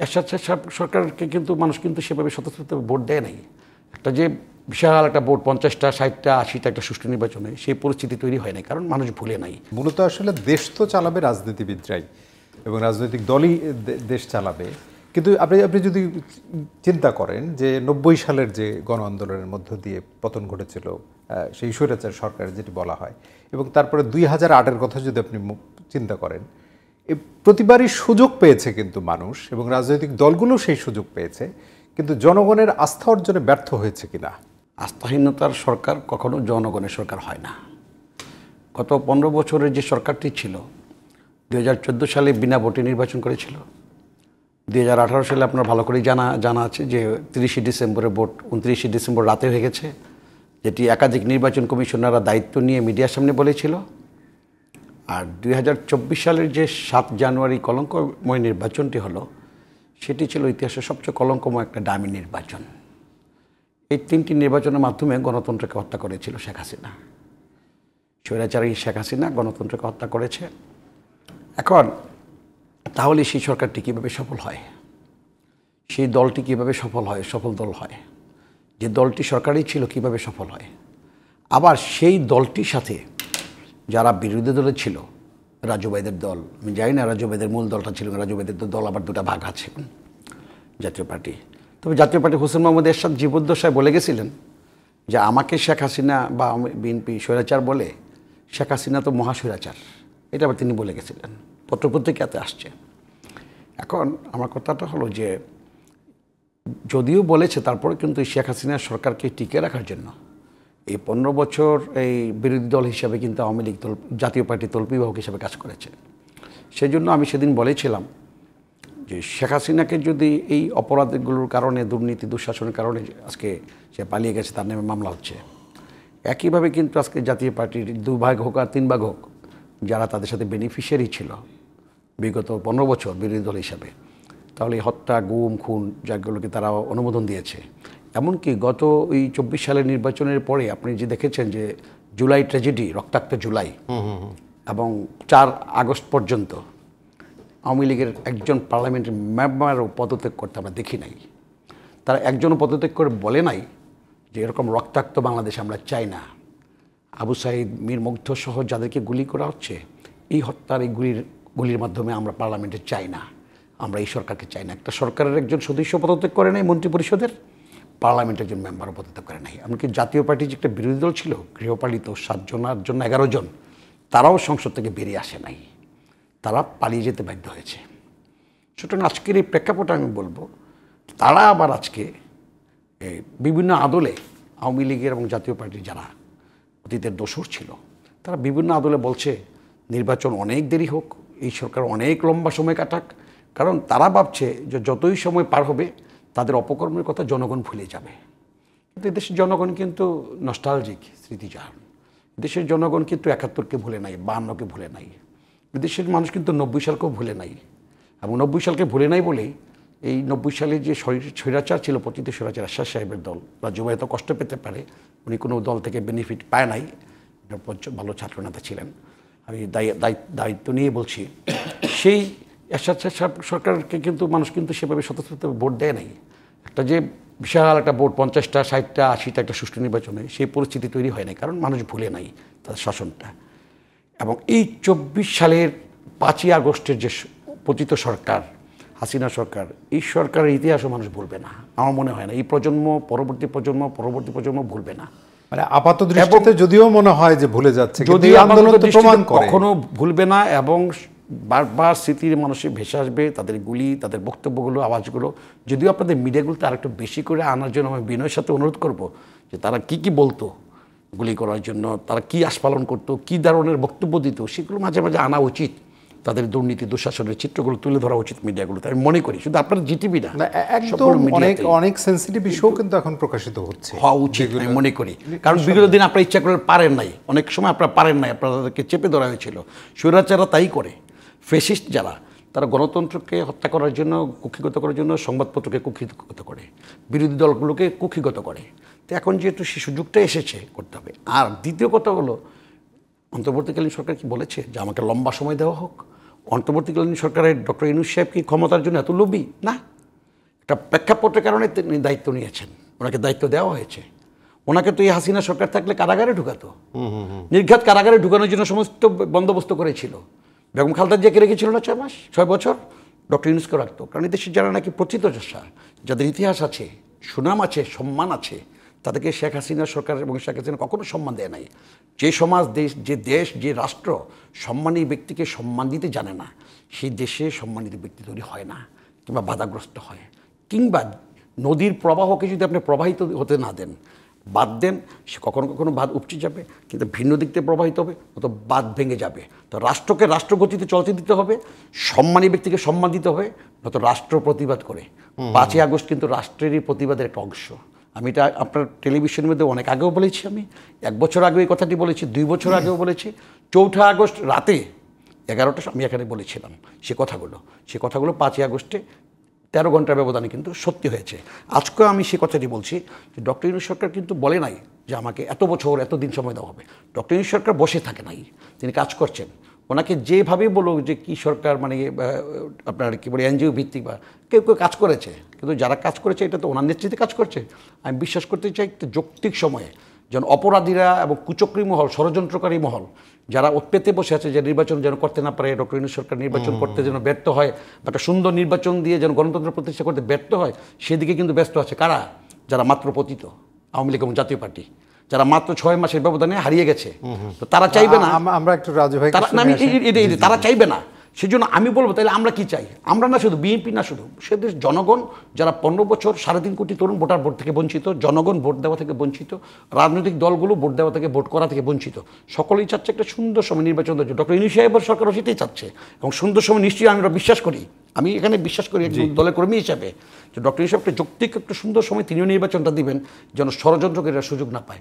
এরশাদ সরকারকে কিন্তু মানুষ কিন্তু সেভাবে স্বতঃস্ফূর্তভাবে ভোট দেয় নাই। একটা যে বিশাল একটা ভোট 50টা 60টা 80টা একটা সুষ্ঠু নির্বাচনে সেই পরিস্থিতি তৈরি হয় নাই, কারণ মানুষ ভুলে নাই। মূলত আসলে দেশ তো চালাবে রাজনীতিবিদরাই এবং রাজনৈতিক দলই দেশ চালাবে। কিন্তু আপনি যদি চিন্তা করেন যে 90 সালের যে গণ আন্দোলনের মধ্য দিয়ে পতন ঘটেছিল সেই স্বৈরাচার সরকারের যেটি বলা হয়, এবং তারপরে 2008-এর কথা যদি আপনি চিন্তা করেন, প্রতিবারই সুযোগ পেয়েছে কিন্তু মানুষ এবং রাজনৈতিক দলগুলো সেই সুযোগ পেয়েছে, কিন্তু জনগণের আস্থা অর্জনে ব্যর্থ হয়েছে কিনা? আস্থাহীনতার সরকার কখনো জনগণের সরকার হয় না। গত 15 বছরের যে সরকারটি ছিল 2014 সালে বিনা ভোটে নির্বাচন করেছিল। 2018 সালে আপনার ভালো করেই জানা আছে যে 30 ডিসেম্বরের ভোট 29 ডিসেম্বর রাতে হয়ে গেছে, যেটি একাধিক নির্বাচন কমিশনাররা দায়িত্ব নিয়ে মিডিয়ার সামনে বলেছিল। আর 2024 সালের যে 7 জানুয়ারি কলঙ্কময় নির্বাচনটি হলো, সেটি ছিল ইতিহাসের সবচেয়ে কলঙ্কময় একটা ডামি নির্বাচন। এই 3টি নির্বাচনের মাধ্যমে গণতন্ত্রকে হত্যা করেছিল শেখ হাসিনা। স্বৈরাচারী শেখ হাসিনা গণতন্ত্রকে হত্যা করেছে। এখন তাহলে সেই সরকারটি কীভাবে সফল হয়, সেই দলটি কীভাবে সফল হয়, সফল দল হয়? যে দলটি সরকারই ছিল কীভাবে সফল হয়? আবার সেই দলটির সাথে যারা বিরোধী দলে ছিল, রাজুভাইদের দল, আমি জানি না রাজুভাইদের মূল দলটা ছিল, রাজুভাইদের দল আবার 2টা ভাগ আছে, জাতীয় পার্টি। তবে জাতীয় পার্টি হোসেন মোহাম্মদ এরশাদ জীবদ্দশায় বলে গেছিলেন যে আমাকে শেখ হাসিনা বা বিএনপি স্বৈরাচার বলে, শেখ হাসিনা তো মহাস্বৈরাচার, এটা আবার তিনি বলে গেছিলেন, পত্রপত্রিকাতে আসছে। এখন আমার কথাটা হলো যে যদিও বলেছে, তারপরে কিন্তু শেখ হাসিনা সরকারকে টিকে রাখার জন্য এই 15 বছর এই বিরোধী দল হিসাবে কিন্তু আওয়ামী লীগ দল জাতীয় পার্টি তল্পিবাহক হিসাবে কাজ করেছে। সেই জন্য আমি সেদিন বলেছিলাম যে শেখ হাসিনাকে যদি এই অপরাধগুলোর কারণে, দুর্নীতি দুঃশাসনের কারণে আজকে সে পালিয়ে গেছে, তার নামে মামলা হচ্ছে, একইভাবে কিন্তু আজকে জাতীয় পার্টির 2 ভাগ হোক আর 3 ভাগ হোক, যারা তাদের সাথে বেনিফিশিয়ারি ছিল বিগত 15 বছর বিরোধী দল হিসাবে, তাহলে হত্যা, গুম, খুন যাগুলোকে তারা অনুমোদন দিয়েছে। এমনকি গত ওই 24 সালের নির্বাচনের পরে আপনি যে দেখেছেন যে জুলাই ট্র্যাজেডি, রক্তাক্ত জুলাই, এবং 4 আগস্ট পর্যন্ত আওয়ামী লীগের একজন পার্লামেন্টের মেম্বারও পদত্যাগ করতে আমরা দেখি নাই। তারা একজনও পদত্যাগ করে বলে নাই যে এরকম রক্তাক্ত বাংলাদেশ আমরা চাই না। আবু সাইদ, মীর মুগ্ধ সহ যাদেরকে গুলি করা হচ্ছে, এই হত্যার এই গুলির মাধ্যমে আমরা পার্লামেন্টে চাই না, আমরা এই সরকারকে চাই না। একটা সরকারের একজন সদস্য পদত্যাগ করে নাই, মন্ত্রী পরিষদের, পার্লামেন্টের একজন মেম্বারও পদত্যাগ করে নাই। এমনকি জাতীয় পার্টি যে একটা বিরোধী দল ছিল, গৃহপালিত 7 জনের জন্য 11 জন, তারাও সংসদ থেকে বেরিয়ে আসে নাই, তারা পালিয়ে যেতে বাধ্য হয়েছে। সুতরাং আজকের এই প্রেক্ষাপটে আমি বলবো, তারা আবার আজকে বিভিন্ন আদলে আওয়ামী লীগের এবং জাতীয় পার্টির যারা অতীতের দোসর ছিল, তারা বিভিন্ন আদলে বলছে নির্বাচন অনেক দেরি হোক, এই সরকার অনেক লম্বা সময় কাটাক, কারণ তারা ভাবছে যে যতই সময় পার হবে তাদের অপকর্মের কথা জনগণ ভুলে যাবে। কিন্তু দেশের জনগণ কিন্তু নস্টালজিক, স্মৃতিচারণ। দেশের জনগণ কিন্তু 71-কে ভুলে নাই, 52-কে ভুলে নাই। দেশের মানুষ কিন্তু 90 সালকেও ভুলে নাই, এবং 90 সালকে ভুলে নাই বলেই এই 90 সালে যে স্বৈরাচার ছিল, পতিত স্বৈরাচার এরশাদ সাহেবের দল, রাজুভাই এত কষ্ট পেতে পারে, উনি কোনো দল থেকে বেনিফিট পায় নাই, ভালো ছাত্রনেতা ছিলেন, আমি দায়িত্ব নিয়ে বলছি, সেই এরশাদ সরকারকে কিন্তু মানুষ কিন্তু সেভাবে স্বতঃস্ফূর্তভাবে ভোট দেয় নাই। একটা যে বিশাল একটা ভোট 50টা 60টা 80টা একটা সুষ্ঠু নির্বাচনে সেই পরিস্থিতি তৈরি হয় নাই, কারণ মানুষ ভুলে নাই তাদের শাসনটা। এবং এই 24 সালের 5ই আগস্টের যে পতিত সরকার, হাসিনা সরকার, এই সরকারের ইতিহাসও মানুষ ভুলবে না, আমার মনে হয় না। এই প্রজন্ম, পরবর্তী প্রজন্ম ভুলবে না। মানে আপাত দৃষ্টিতে যদিও মনে হয় যে ভুলে যাচ্ছে, যদিও আন্দোলন প্রমাণ করে কখনো ভুলবে না, এবং বারবার স্মৃতির মানুষে ভেসে আসবে তাদের গুলি, তাদের বক্তব্যগুলো, আওয়াজগুলো। যদিও আপনাদের মিডিয়াগুলোতে আরেকটু বেশি করে আনার জন্য আমি বিনয়ের সাথে অনুরোধ করব যে তারা কি বলতো গুলি করার জন্য, তারা কি আস্ফালন করতো, কি ধরনের বক্তব্য দিত, সেগুলো মাঝে মাঝে আনা উচিত। তাদের দুর্নীতি দুঃশাসনের চিত্রগুলো তুলে ধরা উচিত মিডিয়াগুলোতে, আমি মনে করি। শুধু আপনার জিটিভি না, একদম অনেক সেন্সিটিভ ইস্যু কিন্তু এখন প্রকাশিত হচ্ছে, হওয়া উচিত আমি মনে করি। কারণ বিগত দিন আপনারা ইচ্ছা করে পারেন নাই, অনেক সময় আপনারা পারেন নাই, আপনাদেরকে চেপে ধরা হয়েছিল। স্বৈরাচাররা তাই করে, ফেসিস্ট যারা, তারা গণতন্ত্রকে হত্যা করার জন্য, কুক্ষিগত করার জন্য সংবাদপত্রকে কুক্ষিগত করে, বিরোধী দলগুলোকে কুক্ষিগত করে। তো এখন যেহেতু সেই সুযোগটা এসেছে, করতে হবে। আর দ্বিতীয় কথা হলো, অন্তর্বর্তীকালীন সরকার কি বলেছে যে আমাকে লম্বা সময় দেওয়া হোক? অন্তর্বর্তীকালীন সরকারের ডক্টর ইউনূস সাহেব কি ক্ষমতার জন্য এত লোভী? না। একটা প্রেক্ষাপটের কারণে তিনি দায়িত্ব নিয়েছেন, ওনাকে দায়িত্ব দেওয়া হয়েছে। ওনাকে তো এই হাসিনা সরকার থাকলে কারাগারে ঢুকাতো, নির্ঘাত কারাগারে ঢুকানোর জন্য সমস্ত বন্দোবস্ত করেছিল। বেগম খালেদা জিয়াকে রেখেছিল না 6 বছর, ডক্টর ইউনূসকে রাখতো। কারণ এই দেশের যারা নাকি প্রথিতযশা, যাদের ইতিহাস আছে, সুনাম আছে, সম্মান আছে, তাদেরকে শেখ হাসিনা সরকার এবং শেখ হাসিনা কখনো সম্মান দেয় নাই। যে সমাজ, দেশ, যে রাষ্ট্র সম্মানী ব্যক্তিকে সম্মান দিতে জানে না, সেই দেশে সম্মানিত ব্যক্তি তৈরি হয় না, কিংবা বাধাগ্রস্ত হয়। কিংবা নদীর প্রবাহকে যদি আপনি প্রবাহিত হতে না দেন, বাদ দেন, সে কখনো কখনো বাঁধ উপচে যাবে, কিন্তু ভিন্ন দিক থেকে প্রবাহিত হবে, অত বাঁধ ভেঙে যাবে। তো রাষ্ট্রকে রাষ্ট্রগতিতে চলতে দিতে হবে, সম্মানী ব্যক্তিকে সম্মান দিতে হবে, নয়তো রাষ্ট্র প্রতিবাদ করে। 5ই আগস্ট কিন্তু রাষ্ট্রেরই প্রতিবাদের একটা অংশ। আমি এটা আপনার টেলিভিশনের মধ্যে অনেক আগেও বলেছি, আমি 1 বছর আগেও এই কথাটি বলেছি, 2 বছর আগেও বলেছি। 4 আগস্ট রাতে 11টা আমি এখানে বলেছিলাম সে কথাগুলো 5ই আগস্টে 13 ঘন্টার ব্যবধানে কিন্তু সত্যি হয়েছে। আজকেও আমি সে কথাটি বলছি যে ডক্টর ইউনূস সরকার কিন্তু বলে নাই যে আমাকে এত বছর এত দিন সময় দেওয়া হবে। ডক্টর ইউনূস সরকার বসে থাকে নাই, তিনি কাজ করছেন। ওনাকে যেভাবে বলো যে কি সরকার মানে আপনার কী বলে এনজিও ভিত্তিক বা কেউ কাজ করেছে, কিন্তু যারা কাজ করেছে এটা তো ওনার নেতৃত্বে কাজ করছে। আমি বিশ্বাস করতে চাই একটা যৌক্তিক সময়ে যেন অপরাধীরা এবং কুচক্রী মহল, ষড়যন্ত্রকারী মহল যারা উৎপেতে বসে আছে, যে নির্বাচন যেন করতে না পারে, ডক্টর ইউনূস সরকার নির্বাচন করতে যেন ব্যর্থ হয়, বা একটা সুন্দর নির্বাচন দিয়ে যেন গণতন্ত্র প্রতিষ্ঠা করতে ব্যর্থ হয়, সেদিকে কিন্তু ব্যস্ত আছে কারা? যারা মাত্র পতিত, আওয়ামী লীগ এবং জাতীয় পার্টি, যারা মাত্র 6 মাসের ব্যবধানে হারিয়ে গেছে। তো তারা চাইবে না, আমরা একটু রাজু ভাই, তারা চাইবে না। সেজন্য আমি বলবো তাহলে আমরা কি চাই? আমরা না শুধু বিএনপি না, শুধু সেদেশ জনগণ যারা 15 বছর 3.5 কোটি তরুণ ভোটার ভোট থেকে বঞ্চিত, জনগণ ভোট দেওয়া থেকে বঞ্চিত, রাজনৈতিক দলগুলো ভোট দেওয়া থেকে, ভোট করা থেকে বঞ্চিত, সকলেই চাচ্ছে একটা সুন্দর সময় নির্বাচন দেওয়ার জন্য। ডক্টর ইউনূস সাহেবের সরকারও সেটাই চাচ্ছে, এবং সুন্দর সময় নিশ্চয়ই আমরা বিশ্বাস করি, আমি এখানে বিশ্বাস করি একজন দলের কর্মী হিসাবে, যে ডক্টর ইউনূস সাহেব একটা যৌক্তিক একটা সুন্দর সময় তিনিও নির্বাচনটা দিবেন, যেন ষড়যন্ত্রকারীরা সুযোগ না পায়।